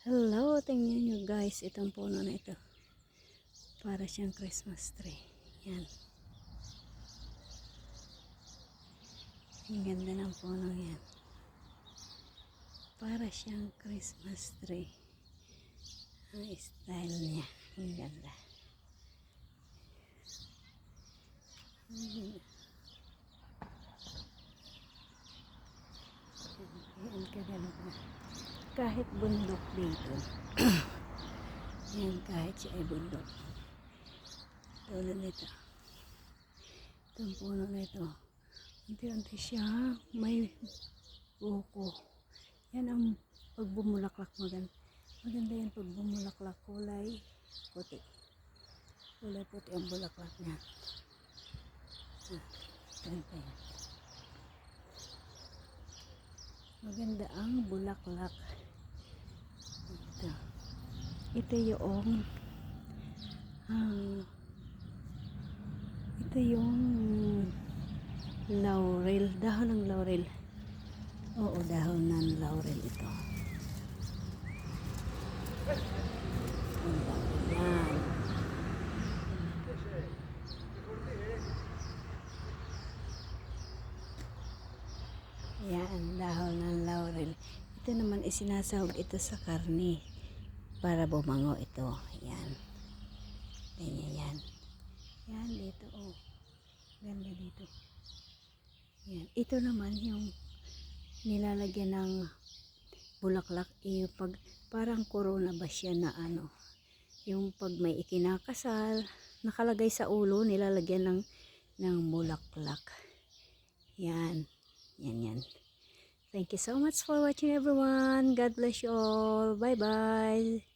Hello, tingnan nyo guys, itong puno na ito. Para siyang Christmas tree. Yan. Ang ganda ng puno yan. Para siyang Christmas tree. Ang style niya. Ang ganda. Yan, kaganda. Kahit bundok dito. Yan, kahit siya ay bundok. Tulad nito. Itong puno na ito. Unti-unti siya may buko. Yan ang pagbumulaklak maganda. Maganda yan pagbumulaklak, kulay puti. Kulay puti ang bulaklak niya. Ganda yan. Maganda ang bulaklak. Ito yung laurel, dahon ng laurel. Oo, dahon ng laurel ito. Yan. Yan, dahon ng laurel. Ito naman isinasahog ito sa karne para bumango ito. Yan. Ganyan yan. Yan dito, oh. Ganda dito. Yan. Ito naman yung nilalagyan ng bulaklak, pag parang corona ba siya na ano, yung pag may ikinakasal, nakalagay sa ulo, nilalagyan ng bulaklak. Yan. Yan yan. Thank you so much for watching everyone. God bless you all. Bye bye.